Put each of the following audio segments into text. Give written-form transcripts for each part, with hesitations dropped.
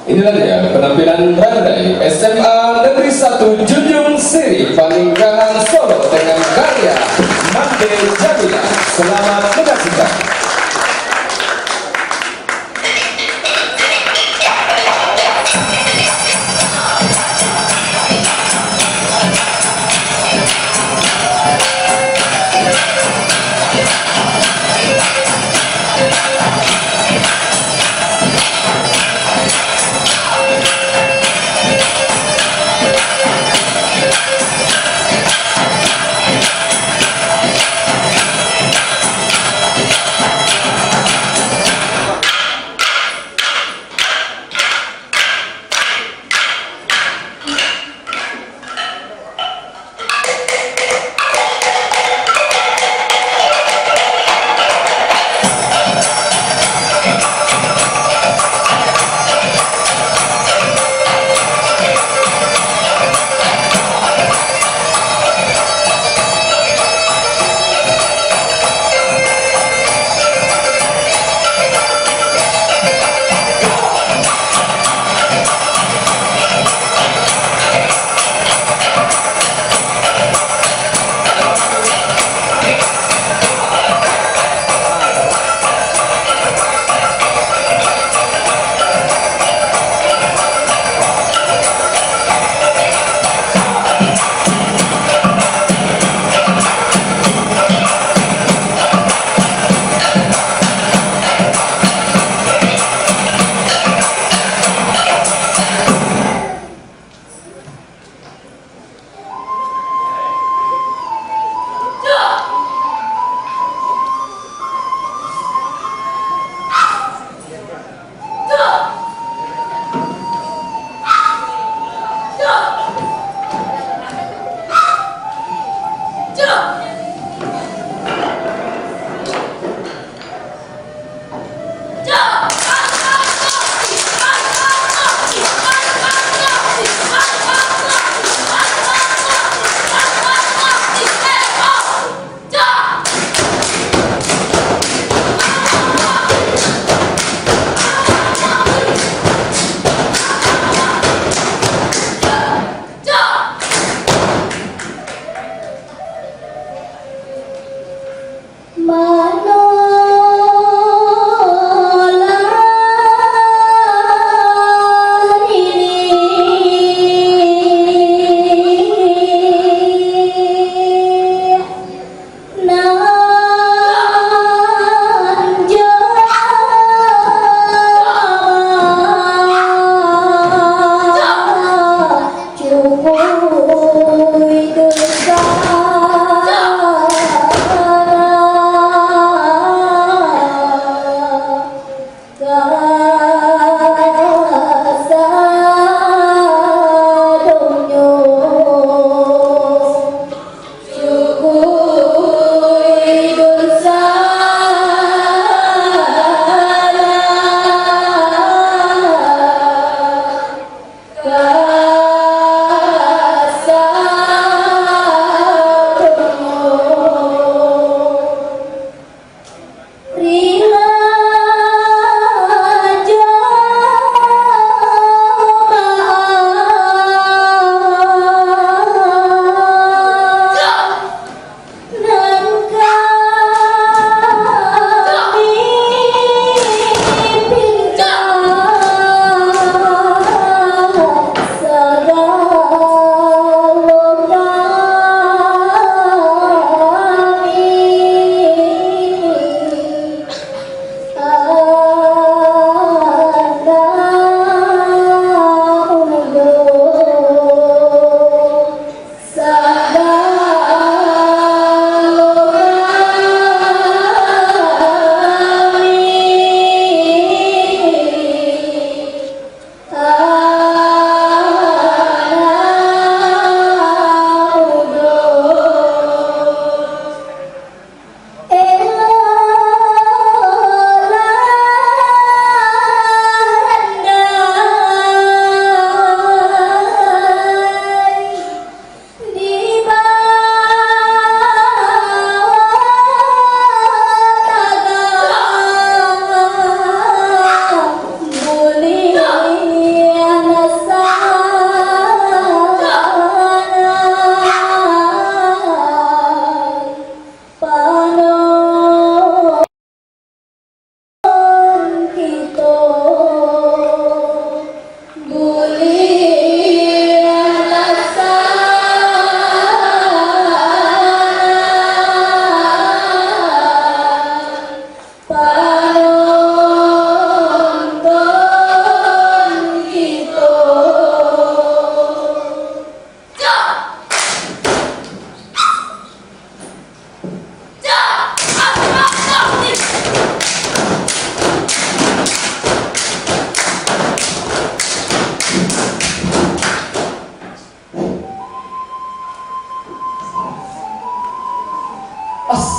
Inilah dia penampilan Randai SMA Negeri 1 Junjung Siri Paninggalan Solo dengan karya Mande Jamila. Selamat menyaksikan.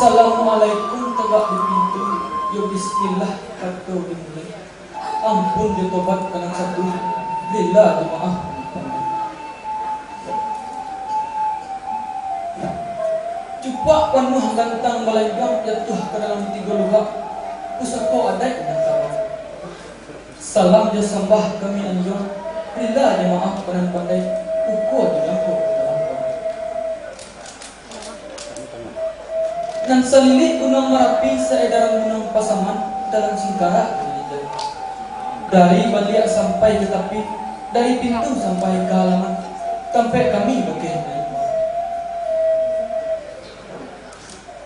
Assalamualaikum tegak di pintu. Yo bismillah kata dimulai. Ampun dia tobat karena satu. Bila dimaaf. Cuba penuh gantang malaikat jatuh ke dalam 3 luka. Pusako adai dan tawa. Salam dia sembah kami anjur. Bila dimaaf kanan pandai. Ukur dilaku dalam pandai. Dan selilik gunung Merapi seedaran gunung Pasaman dalam singkara dari balik sampai ke tepi, dari pintu sampai ke halaman, sampai kami bagaimana.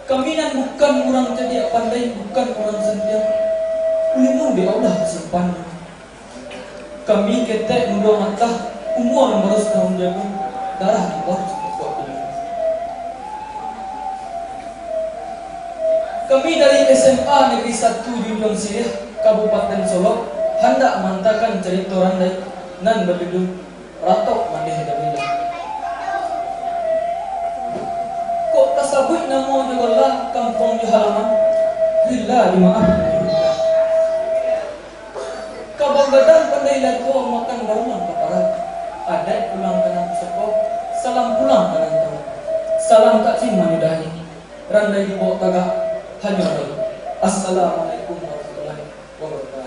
Kami nan bukan orang jadi pandai, bukan orang setia. Ulimu di Allah simpan. Kami ketek mudua mata, umur baru setahun jago, darah di bawah sebuah bilang. Kami dari SMA Negeri 1 Junjung Sirih, Kabupaten Solo, hendak mantakan cerita randai nan berjudul Ratok Mandeh Dabila. Kok tasabut nama juga kampung di halaman. Bila dimaaf. Kabang badan pandai lagu makan bauman keparat. Adai pulang kanan pusako, salam pulang kanan tahu. Salam tak cing manidahi. Randai di bawah tagak hanya ada. Assalamualaikum warahmatullahi wabarakatuh.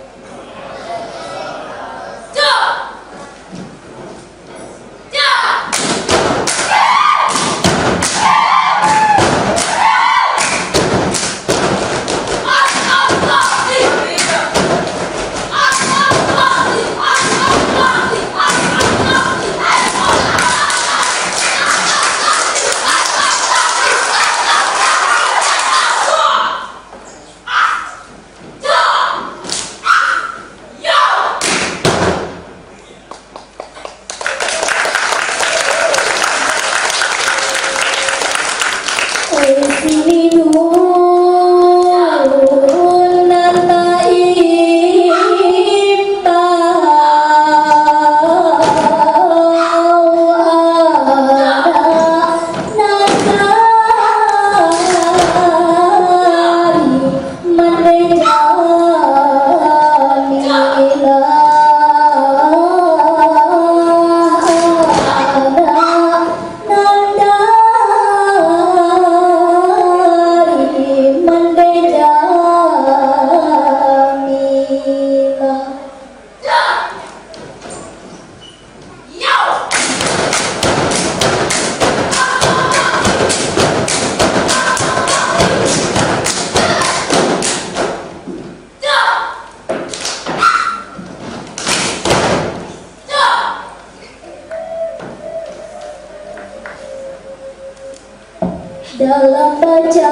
Dalam bacaan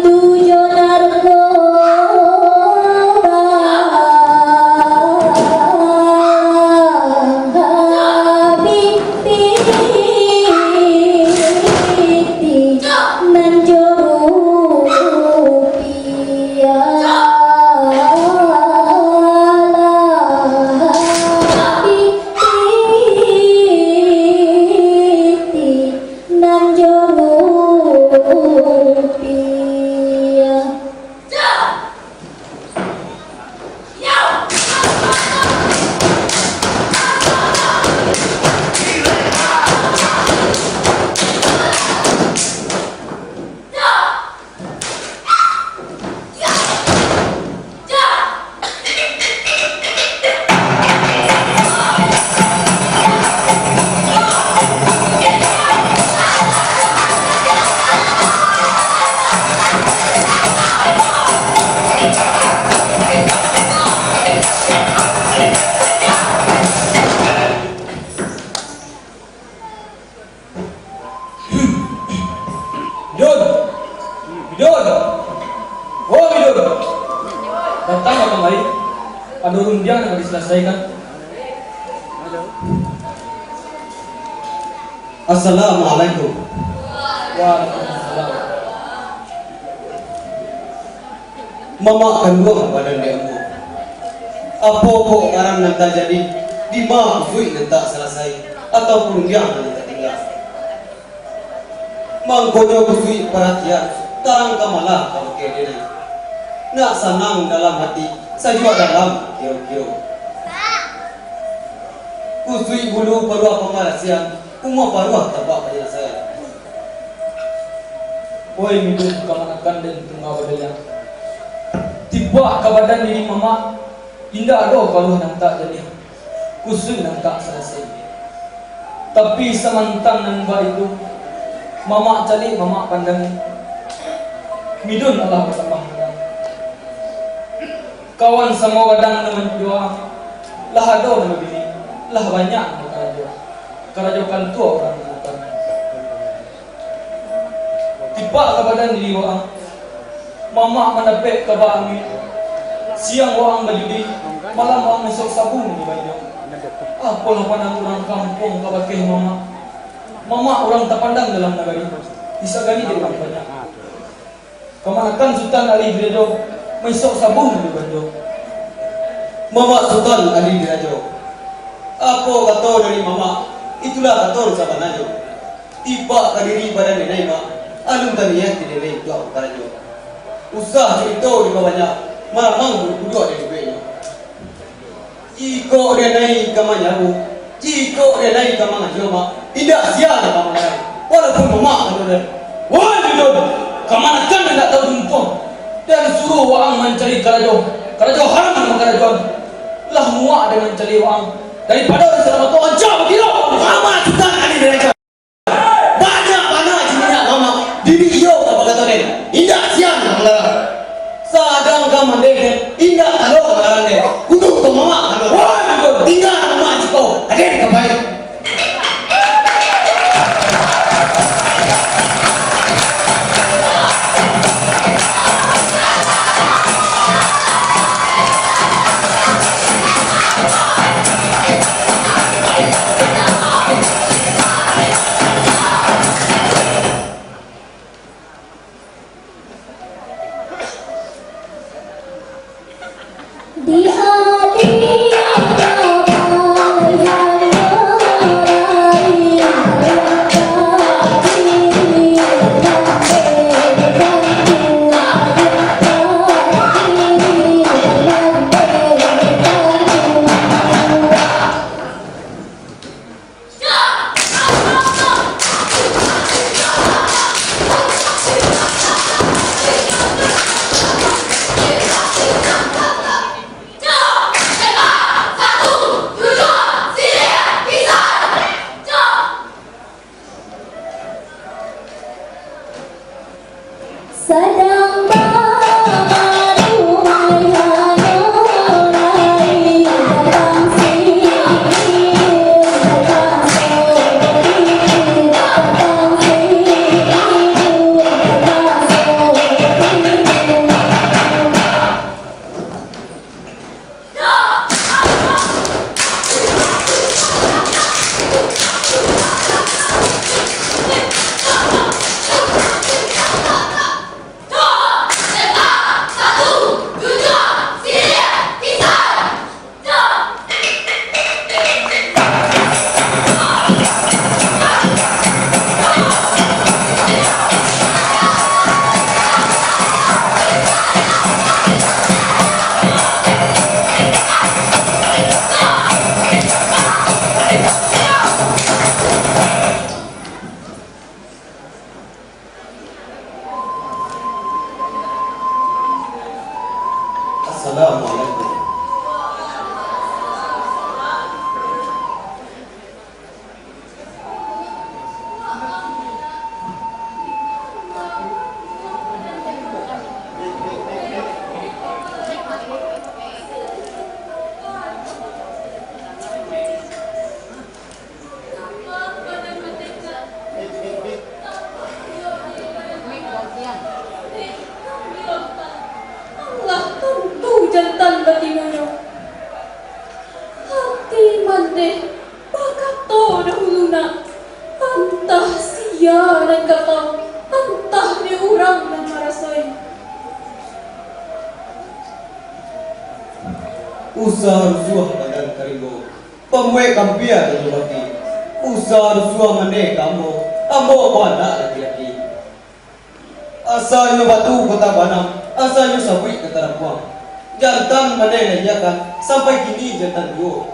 tujuh narkoba Habibti nanjuru Datang atau kembali? Ada undian yang diselesaikan. Assalamualaikum. Waalaikumsalam. Mama kedua badan demo. Apa kok orang nak jadi di mana fui nak selesai ataupun dia nak tinggal. mangkono kusui perhatian tarang kamalah kalau kene nak senang dalam hati sajua dalam kiro-kiro kusui bulu paruah pemalasian kumah paruah tabak penyelesaian. Oi midun kamanakan dan tunggal badaya. Tiba ke badan diri mama, indah do kalau nang tak jadi, kusui nang tak selesai. Tapi semantang nang ba itu, mama cali mama pandang, midun Allah bertambah menang. Kawan sama wadang naman doa, lah ado nama bini, lah banyak nama karajo. Karajo kan tua orang bukan. Tiba ke badan diri orang, mama menepek ke bami. Siang orang berjudi, malam orang mesok sabun di banyak. Apalah pandang orang kampung ke bakeh mama. Mama orang tak pandang dalam negeri, bisa gani di banyak. Kemanakan Sultan Ali Dirajo, mesok sabun di banyak. Mama Sultan Ali Dirajo, apa kata dari mama, itulah kata sama Najo. Tiba ke diri badan nenai mak, alun tanian tidak lain tu aku karajo. Usah cerita di bawahnya, malang berdua ada duitnya. Jika dia naik ke manyaru, jika dia naik ke mangajo mak, tidak sial ke mangajo. Walaupun mama kata dia, Wah midun, kemanakan tidak tahu tumpung dan suruh orang mencari karajo. Karajo haram sama karajoan. Lah muak dengan cari orang daripada orang selamat Tuhan jauh begitu. Mama Sultan Ali Dirajo. Banyak panah cina mama. Diri iyo apa kata dia? Indah siang mengalah. Sadang kaman dia indah kalau mengalah dia. Untuk tu mama kalau. Wah, tinggal mama ciko. Ada di kapai. Di hati sedang baru mulai datang sini datang sini datang sini Assalamualaikum. Allah tentu jantan batimunya hati mande bakato dahuluna antah sia dan katau antah di urang dan marasai Usaha rusuh badan karimbo, pemue kampia dan jubati. Usaha rusuh mande kamu, ambo pada laki-laki. Asalnya batu kota Banam, asalnya sawi kata Rapuang. Jantan mana yang kan sampai kini jantan dua.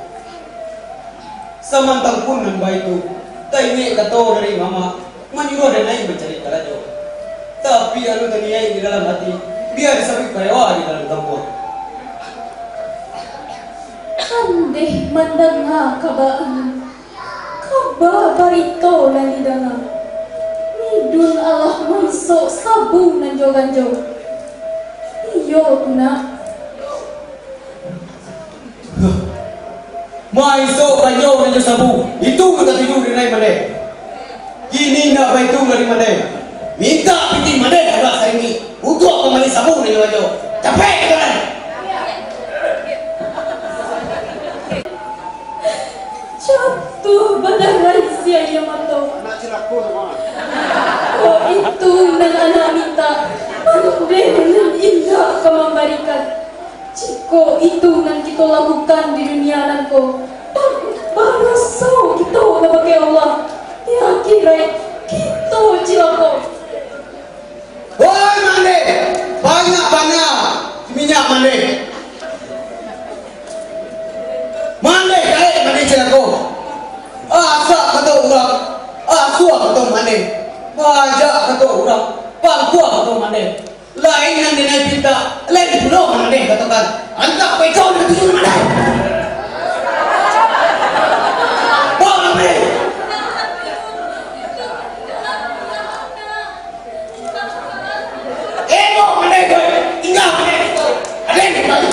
Samantang pun nan itu, taimi kata dari mama, menyuruh dan naik mencari karajo. Tapi anu taniai di dalam hati, biar sawi karewa di dalam kampung. Andeh mandang kabaan, kaba barito lang di dalam. Midun Allah masuk sabu nan joganjo. Iyo na. Maiso kanyo kanyo sabu, itu kita tidur di naik mana? Kini nak baik itu dari mana? Minta piti mana ada saya ini untuk kembali sabu ni kanyo. Capek kan? Jatuh badai siya Yamato. Oh itu nan anak minta. Andeh nan indah kamambarikan. Jika itu nan kita lakukan di dunia nanko, baraso kita kepada Allah. Di akhirat kita cilako. Woi mane, banyak minyak mane. Mane kaya mane cilako. Asa kata orang, asua kata mane. Bajak kata orang, pangkuah kata mane. Lain yang dinai pinta, lain pulau mane katakan. Antak pekau dan tujuh mane. Bawa mane. Bawa mane kau, tinggal mane. Ada yang kembali.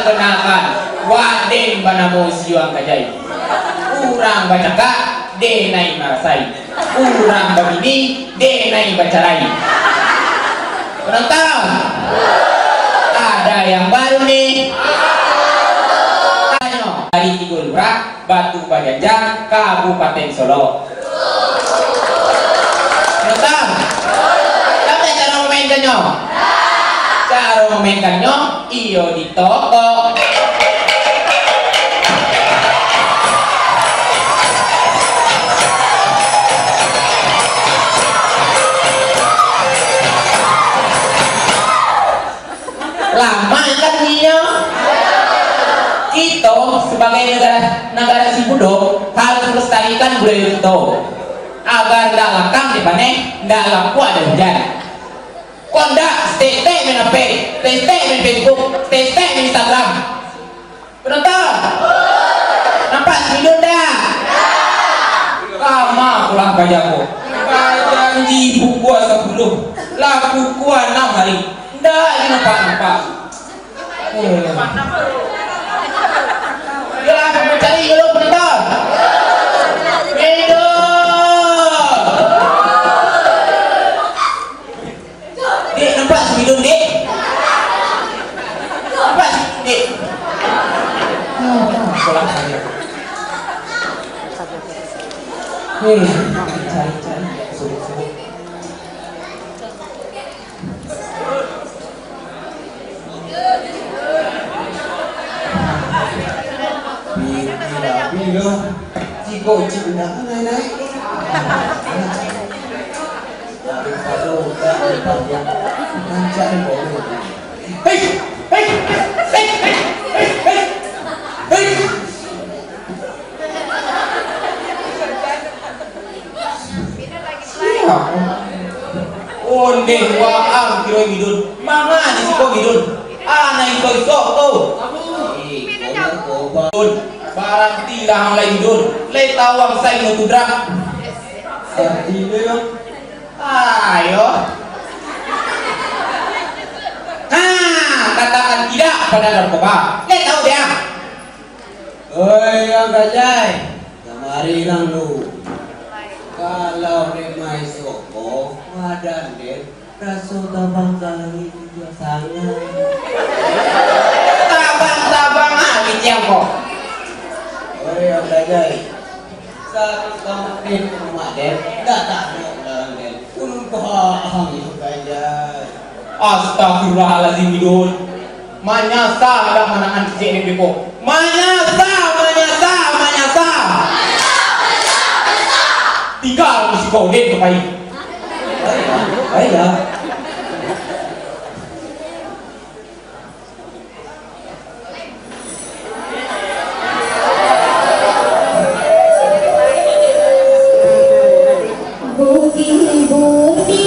Perkenalkan, Waden Banamo Siwang Kajai. Urang bacaka, denai marasai. Urang babini, denai bacarai. Penonton, ada yang baru nih. Ayo, dari Tigulura, Batu Pajanjang, Kabupaten Solo. Penonton, apa cara memainkannya? Cara memainkannya iyo di toko. sebagai negara si Budok harus melestarikan budaya itu agar tidak lakang di mana, tidak laku ada hujan. Kau tidak stay main HP, stay main Facebook, stay main Instagram. Penonton, nampak video dah? Lama pulang kajaku. Janji buku 10, laku kuah 6 hari. Ndak ini nampak. Ya, kamu cari dulu penonton. Video. Dek, nampak video dek? Nampak dek? Pulang saja. Cari. Suruh. Bila jika cik nak naik. Tapi kalau tak dapat yang kancak boleh. Hei. Onde waang kiro bidun. Mana di siko bidun? Ana itu isok tu. Barang tilang lagi bidun. Lei tawang sai no tudrak. Artinya yang Ayo. Katakan tidak pada narkoba. Lei tahu dia. oi yang gajai. Kemari lang lu. Kalau remai soko, wadan deh. Raso tabang kali juga sangat. Tabang lagi tiangko. Oi yang gajai. Satu kampung rumah deh. Tak dalam deh. Kumpah itu gajai. Astagfirullahaladzim bidun. Manyasa ada manangan kecil ini beko. Manyasa. Tinggal di kau dek kepai. Baiklah. Bukit-bukit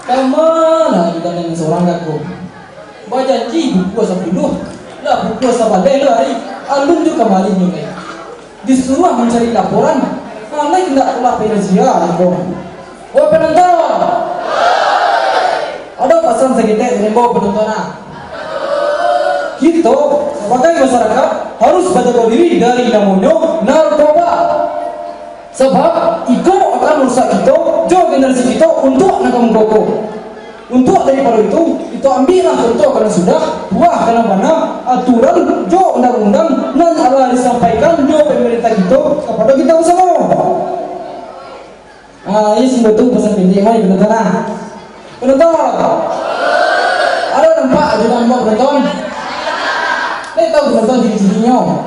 Kemana kita dengan seorang aku? Bajanji buku 10, lah buku 11 hari. Alun juga kembali nilai. disuruh mencari laporan. Mana tidak pula pengajian kok. Wah penonton. Ada pesan sekitar dengan bawa penonton. Kita sebagai masyarakat harus menjaga diri dari namanya narkoba. Sebab itu akan merusak kita, jauh generasi kita untuk nakam koko. Untuk daripada itu, ambillah contoh karena sudah buah karena mana aturan jauh undang-undang dan Allah disampaikan jauh pemerintah kita kepada kita semua. Ini sih betul pesan pendek mai penonton. Penonton, ada nampak ada nampak penonton. Ini tahu penonton di sininya.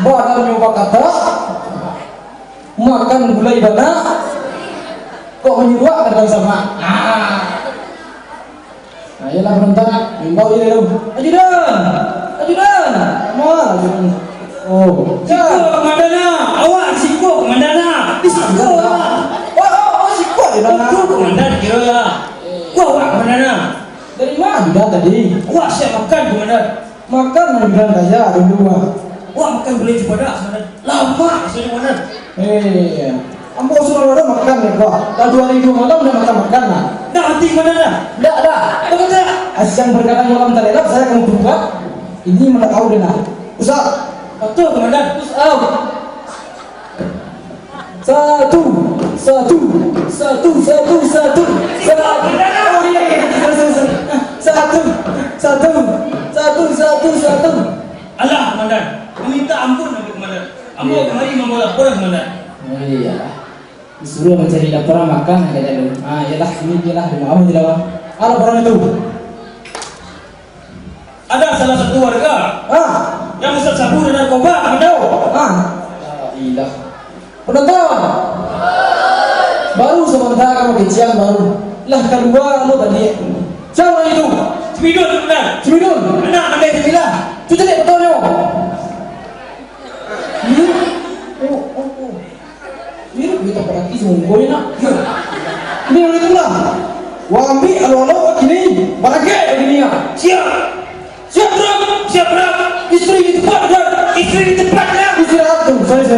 Bawa nyoba kata. Makan gulai banyak kok menyuruh kadang sama. Nah ialah penonton bimbau ini dulu. Ajudan mau ajudan. Oh Siko komandannya, awak siko komandannya. Siko siko ajudan. Komandan kira ya. Wah awak komandannya. Dari mana ajudan tadi? Wah siap makan komandan. Makan ajudan saja dulu. Wah makan boleh coba dah komandan. Lama saya komandan. Ambo suruh orang makan nih kok. Dah 2 hari 2 malam udah makan lah. Dah hati komandan dah. Dah. Betul tak? Asyang berkata malam terelak saya akan berubah. Ini mana tahu dengar. Ustaz. Betul komandan. Satu. Allah komandan. Meminta ampun kepada komandan. Ambo kemari membawa laporan komandan. Oh iyalah. Disuruh mencari laporan makan kata lu. Iyalah ini ialah rumah tidak apa. Laporan itu. Ada salah satu warga yang sabu dan narkoba komandan. Iyalah. Penonton. Baru sebentar kamu kecian baru. Lah kedua lo tadi. Siapa itu? Cibidun komandan. Cibidun. Anak anda sebelah. Cuci deh betulnya. Ini kita perhati semua nak. Ini yang itu lah. Wambi alo gini, barangke begini ya. Siap berapa? Istri di tempat dan istirahat tuh. Saya.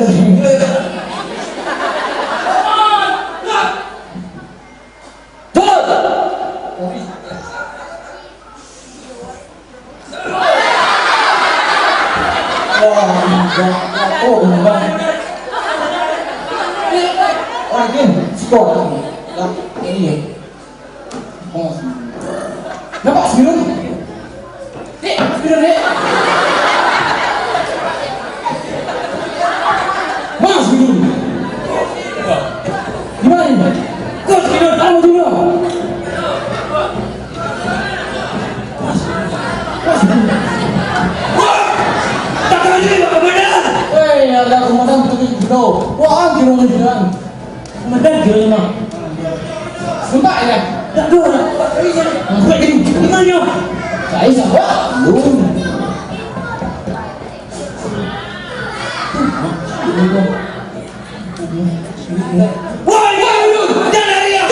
Nampak sebelum? Dek. Mas sebelum. Gimana ini? Kau sebelum, kamu dulu. Tak lagi komandan. Ada komandan betul. Wah, gimana? Komandan kira mah. Sumpah ya. Tak ada. Gimana? Saya sahabat. Woi, jangan lari ya.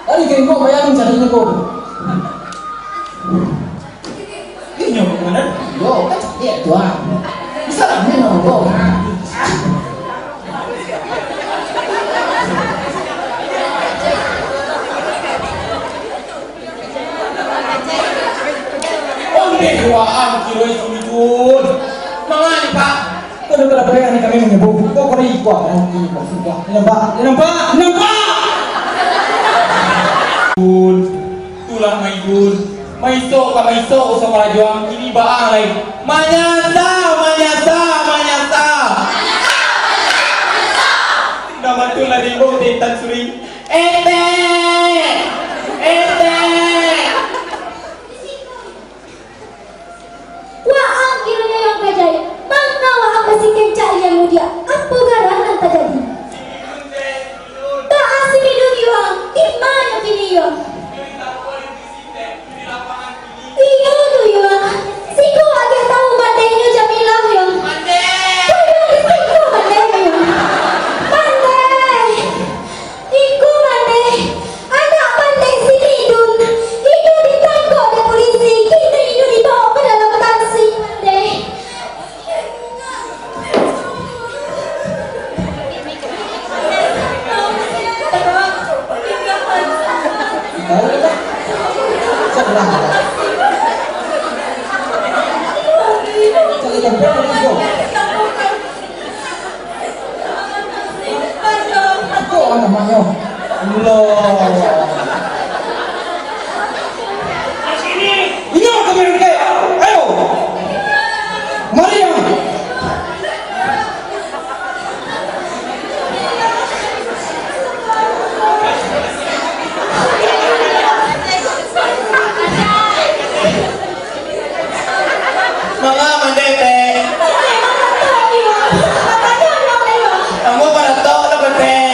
Tadi kirim kok bayangin carinya kok. Ini nyoba komandan. Yo, kan dia tuan. Bisa lah ni kok. Dekwaan kilo itu mangani pak. Kalau kada bayangin kami menyebut kok kori kuat nanti sudah. Nampak. Tulah maidun maiso usah melajuang ini baang lain manyata tidak betul lagi bau tintan suri ete Wah, akhirnya yang kajai. Mana wah apa sih kencak yang mudia? Apa garangan terjadi? Tak asing di dunia. Di mana kini ya? Kok namanya? Loh. Ini apa kamu kayak? Ayo, Maria. Mga mandete, kamu pada tahu apa teh?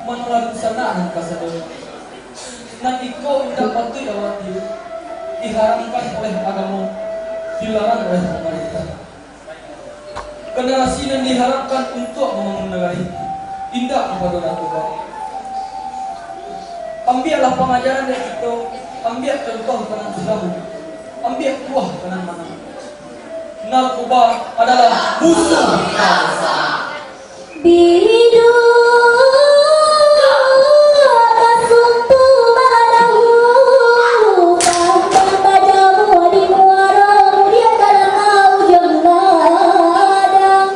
Manulang sanaan kasadaya. Nang ikaw tidak patuh awati, diharamkan oleh agama, dilarang oleh pemerintah. Generasi yang diharapkan untuk membangun negara ini, tidak kepada narkoba. Ambillah pengajaran dari itu, ambil contoh kanan Islam, ambil buah kanan mana. Narkoba adalah musuh bangsa. Bidu kasumpu madahu tanpa padamu di muara mulia dalam aujang ladang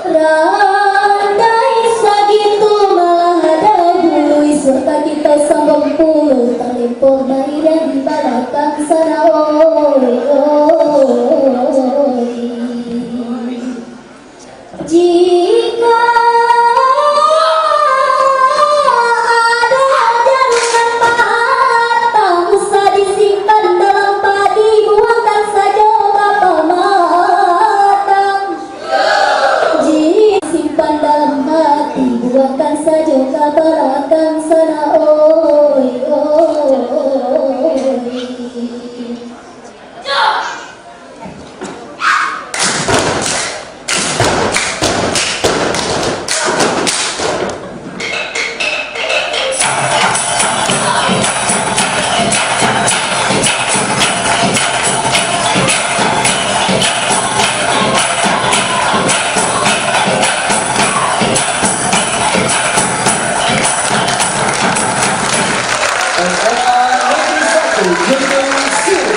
randai sagitu malah ada bului serta kita sambung puluh talimpur mari dan di belakang sana jika ada jaringan matang usah disimpan dalam padi buangkan saja kapal matang jika simpan dalam hati buangkan saja kapal akan sana oi oi. SMA Negeri 1 Junjung Siri